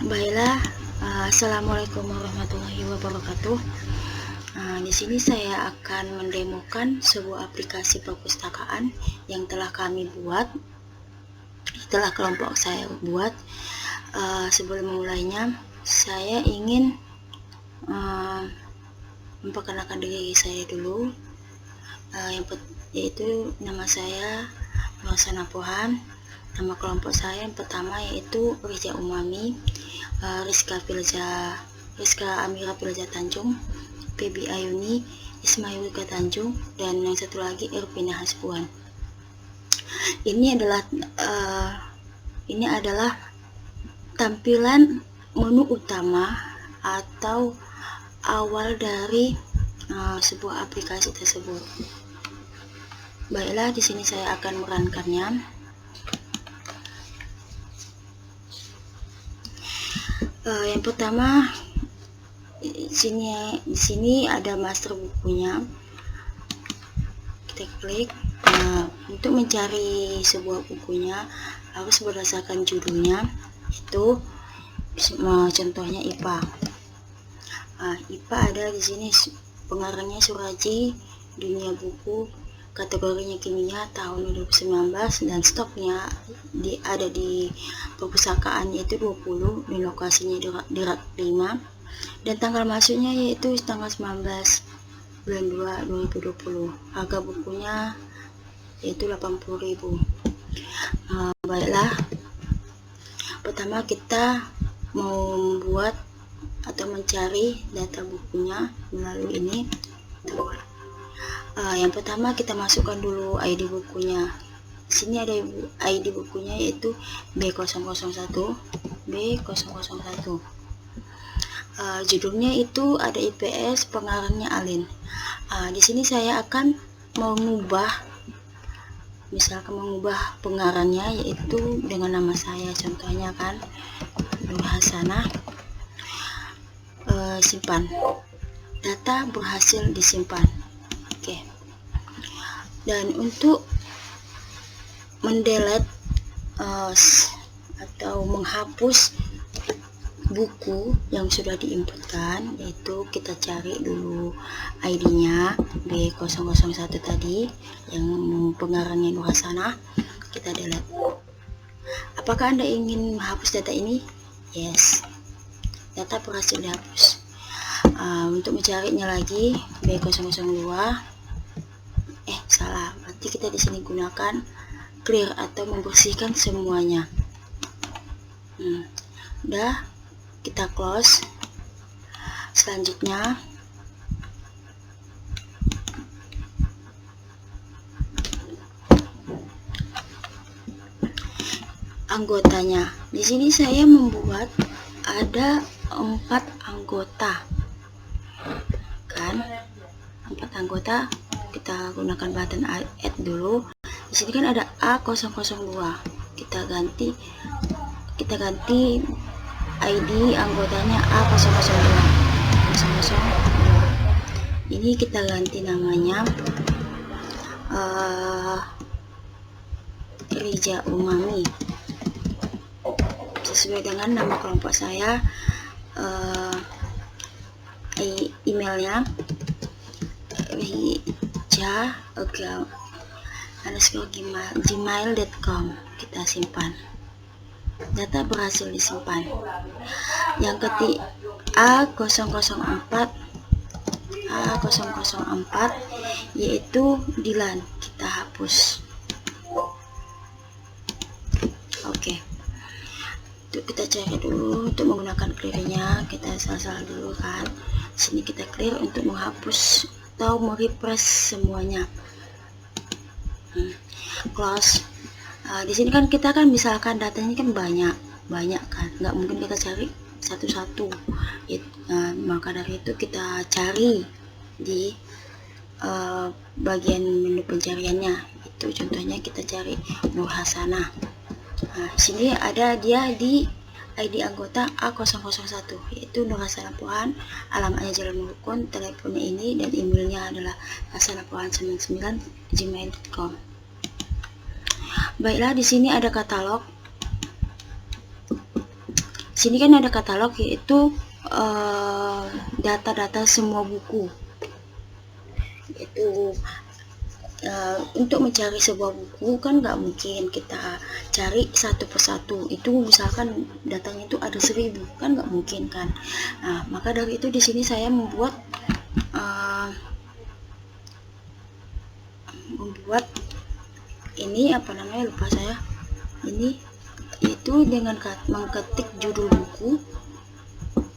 Baiklah, assalamualaikum warahmatullahi wabarakatuh. Di sini saya akan mendemokan sebuah aplikasi perpustakaan yang telah kami buat, telah kelompok saya buat. Sebelum memulainya, saya ingin memperkenalkan diri saya dulu, yaitu nama saya Nursana Pohan. Nama kelompok saya yang pertama yaitu Rija Umami, Rizka Amira Filza Tanjung, Febi Ayuni, Ismail Wika Tanjung, dan yang satu lagi Ervina Hasbuan. Ini adalah tampilan menu utama atau awal dari sebuah aplikasi tersebut. Baiklah, di sini saya akan merankannya. Yang pertama, di sini ada master bukunya. Kita klik. Untuk mencari sebuah bukunya harus berdasarkan judulnya. Itu contohnya IPA. IPA ada di sini, pengarangnya Suraji, dunia buku, kategorinya kimia tahun 2019, dan stoknya ada di perpustakaan yaitu 20, dan lokasinya di rak 5, dan tanggal masuknya yaitu tanggal 19 bulan 2 2020. Harga bukunya yaitu 80.000. Baiklah, pertama kita mau membuat atau mencari data bukunya melalui ini. Yang pertama kita masukkan dulu ID bukunya. Di sini ada ID bukunya yaitu B001. Judulnya itu ada IPS, pengarangnya Alin. Di sini saya akan mengubah pengarangnya yaitu dengan nama saya, contohnya kan Nur Hasanah. Simpan. Data berhasil disimpan. Oke. Dan untuk mendelete atau menghapus buku yang sudah diinputkan, yaitu kita cari dulu ID-nya B001 tadi yang pengarangnya Nur Hasanah, kita delete. Apakah Anda ingin menghapus data ini? Yes. Data berhasil dihapus. Untuk mencarinya lagi B002, salah. Berarti kita di sini gunakan clear atau membersihkan semuanya. Udah, kita close. Selanjutnya anggotanya. Di sini saya membuat ada 4 anggota. Kan? 4 anggota. Kita gunakan button add dulu. Di sini kan ada A002. Kita ganti ID anggotanya A002. Ini kita ganti namanya Rija Umami sesuai dengan nama kelompok saya. Emailnya rija@gmail.com. Kita simpan. Data berhasil disimpan. Yang ketiga A004 yaitu Dilan, kita hapus. Oke. Kita cari dulu untuk menggunakan clearnya, kita salah dulu kan. Sini kita clear untuk menghapus atau merefresh semuanya. Close. Di sini kan kita kan misalkan datanya kan banyak kan, nggak mungkin kita cari satu-satu. Maka dari itu kita cari di bagian menu pencariannya. Itu contohnya kita cari Nur Hasanah. Sini ada dia di ID anggota A001 yaitu Nur Hasanah Pohan, alamatnya Jalan Rukun, teleponnya ini, dan emailnya adalah hasanapohan99@gmail.com. Baiklah, di sini ada katalog. Sini kan ada katalog, yaitu data-data semua buku. Itu untuk mencari sebuah buku kan nggak mungkin kita cari satu persatu. Itu misalkan datanya itu ada 1000, kan nggak mungkin kan. Nah, maka dari itu di sini saya membuat ini apa namanya, lupa saya. Ini itu dengan mengetik judul buku.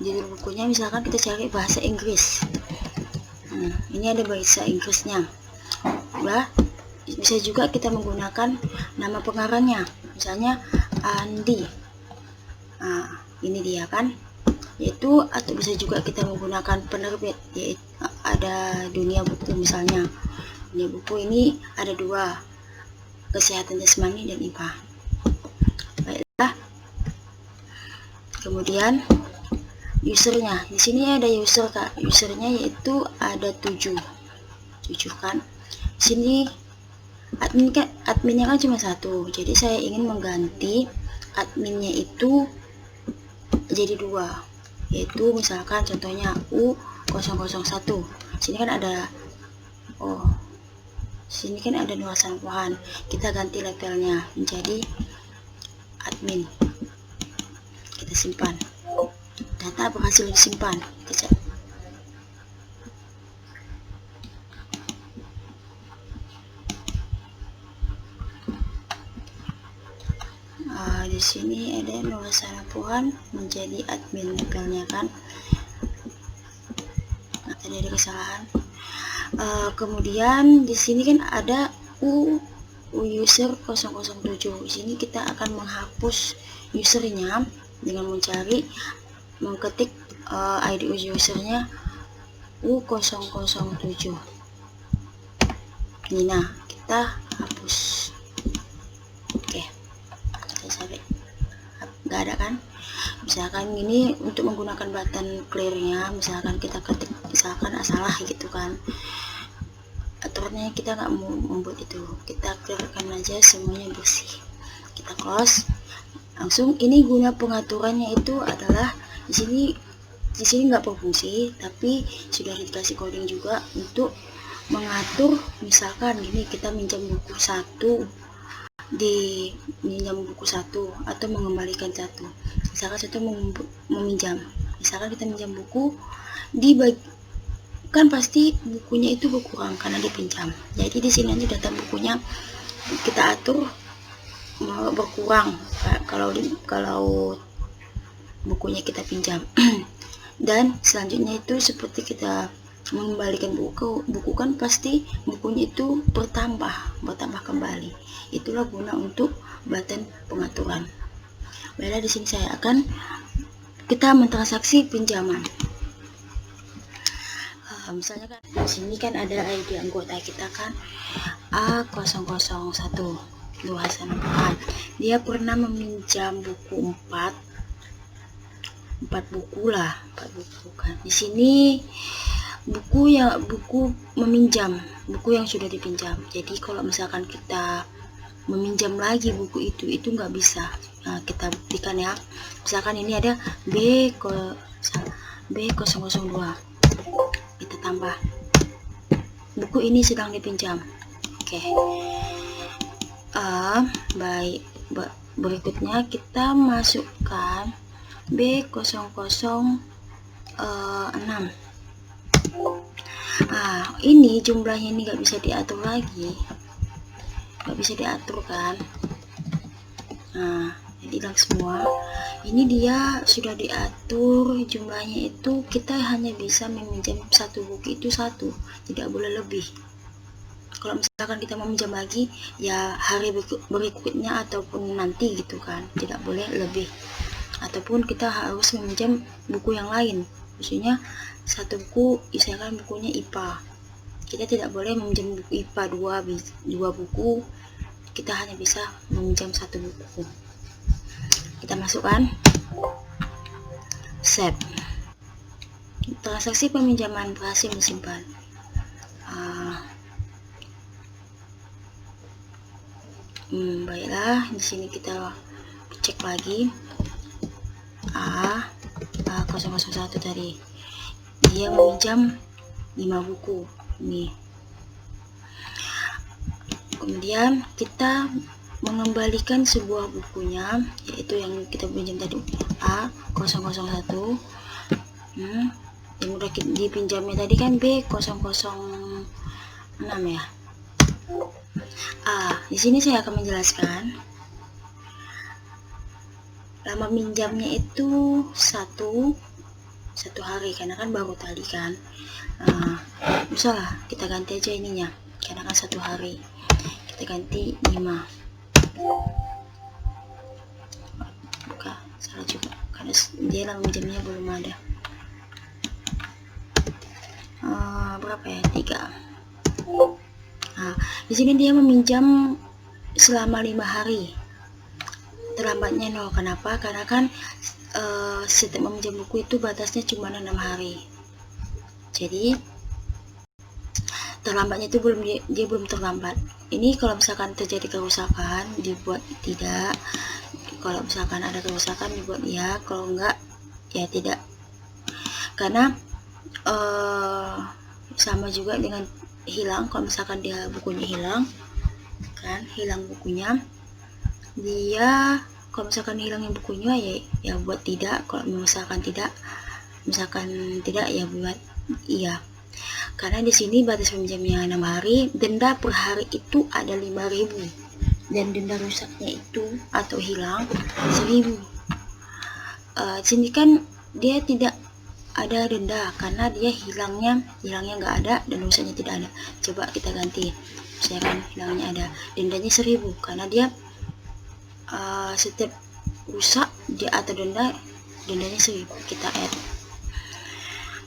Judul bukunya misalkan kita cari bahasa Inggris. Ini ada bahasa Inggrisnya. Bisa juga kita menggunakan nama pengarangnya, misalnya Andi. Ini dia kan, yaitu, atau bisa juga kita menggunakan penerbit, yaitu ada Dunia Buku misalnya. Dunia Buku ini ada 2, Kesehatan Jasmani dan IPA. Baiklah. Kemudian usernya, di sini ada user Kak. Usernya yaitu ada 7 kan. Di sini adminnya kan cuma 1, jadi saya ingin mengganti adminnya itu jadi 2, yaitu misalkan contohnya U001. Sini kan ada sini kan ada nuansa pohon. Kita ganti labelnya menjadi admin. Kita simpan. Data berhasil disimpan. Kita cek. Di sini ada nuansa pohon menjadi admin labelnya kan. Tadi ada kesalahan. Kemudian di sini kan ada user 007. Di sini kita akan menghapus usernya dengan mengketik ID usernya U007. Ini, nah, kita hapus. Oke, kita cari, nggak ada kan. Misalkan ini untuk menggunakan button clearnya, misalkan kita ketik misalkan salah gitu kan, aturannya kita nggak mau membuat itu, kita clearkan aja semuanya bersih, kita close langsung. Ini guna pengaturannya itu adalah di sini nggak berfungsi, tapi sudah dikasih coding juga untuk mengatur. Misalkan gini, kita minjam buku 1 atau mengembalikan 1. Misalkan satu meminjam, misalkan kita minjam buku, kan pasti bukunya itu berkurang karena dipinjam. Jadi di sini nanti data bukunya kita atur berkurang kalau bukunya kita pinjam. Dan selanjutnya itu seperti kita mengembalikan buku kan pasti bukunya itu bertambah kembali. Itulah guna untuk button pengaturan. Baiklah, di sini kita mentransaksi pinjaman. Misalnya kan di sini kan ada ID anggota kita kan, A001 luasan Tuhan. Dia pernah meminjam buku 4 buku kan. Di sini buku meminjam buku yang sudah dipinjam. Jadi kalau misalkan kita meminjam lagi buku itu nggak bisa. Nah, kita buktikan ya. Misalkan ini ada B002, kita tambah buku ini sedang dipinjam. Oke. Baik, berikutnya kita masukkan B006. Ini jumlahnya ini nggak bisa diatur lagi, nggak bisa diatur kan. Jadi hilang semua. Ini dia sudah diatur jumlahnya itu, kita hanya bisa meminjam 1 buku itu 1, tidak boleh lebih. Kalau misalkan kita meminjam lagi ya hari berikutnya ataupun nanti gitu kan, tidak boleh lebih. Ataupun kita harus meminjam buku yang lain, maksudnya 1 buku, misalkan bukunya IPA, kita tidak boleh meminjam buku IPA 2 buku, kita hanya bisa meminjam 1 buku. Kita masukkan, save. Transaksi peminjaman berhasil disimpan. Baiklah, di sini kita cek lagi. 001 tadi. Dia meminjam 5 buku ini. Kemudian kita mengembalikan sebuah bukunya, yaitu yang kita pinjam tadi, A001. Yang udah dipinjamnya tadi kan B006 ya. Di sini saya akan menjelaskan lama minjamnya itu satu hari, karena kan baru tadi kan. Misalnya kita ganti aja ininya, karena kan 1 hari, kita ganti 5. Bukan, salah juga, karena dia lama minjamnya belum ada. Berapa ya? 3. Di sini dia meminjam selama 5 hari. Terlambatnya 0. Kenapa? Karena kan setiap meminjam buku itu batasnya cuma 6 hari. Jadi terlambatnya itu dia belum terlambat. Ini kalau misalkan terjadi kerusakan dibuat tidak. Kalau misalkan ada kerusakan dibuat ya, kalau enggak ya tidak. Karena sama juga dengan hilang. Kalau misalkan dia bukunya hilang kan, hilang bukunya, dia kalau misalkan hilangnya bukunya ya buat tidak. Kalau misalkan tidak ya buat iya. Karena di sini batas peminjamnya 6 hari, denda per hari itu ada 5.000, dan denda rusaknya itu atau hilang 1.000. Di sini kan dia tidak ada denda karena dia hilangnya nggak ada dan rusaknya tidak ada. Coba kita ganti, misalkan hilangnya ada, dendanya 1.000 karena dia setiap rusak dia atau dendanya 1.000, kita add.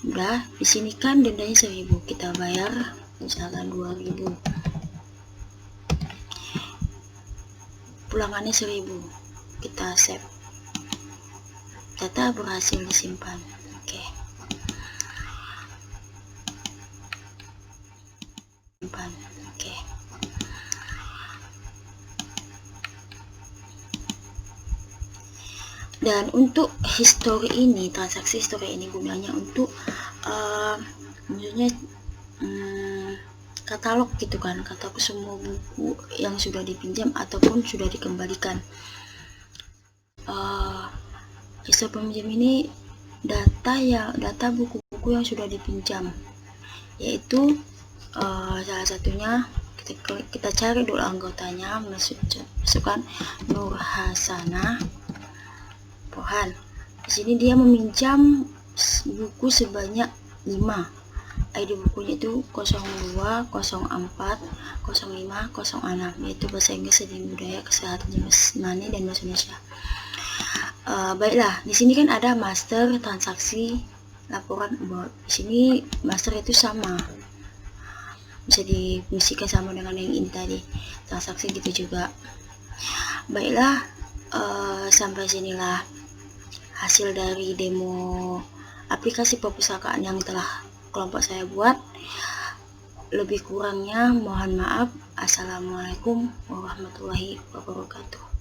Udah, di sini kan dendanya 1.000, kita bayar misalkan 2.000, pulangannya 1.000, kita save. Data berhasil disimpan. Oke. Simpan. Oke. Dan untuk history ini, transaksi history ini gunanya untuk maksudnya katalog gitu kan, katalog semua buku yang sudah dipinjam ataupun sudah dikembalikan. History peminjam ini data buku-buku yang sudah dipinjam, yaitu salah satunya kita cari dulu anggotanya, masukkan Nur Hasanah Pohan. Di sini dia meminjam buku sebanyak 5. ID bukunya itu 02, 04, 05, 06, yaitu bahasa Inggris, seni budaya, kesehatan, jasmani, dan bahasa Indonesia. Baiklah, di sini kan ada master, transaksi, laporan about. Di sini master itu sama, bisa difungsikan sama dengan yang ini tadi, transaksi gitu juga. Baiklah, sampai sinilah hasil dari demo aplikasi perpustakaan yang telah kelompok saya buat. Lebih kurangnya mohon maaf. Assalamualaikum warahmatullahi wabarakatuh.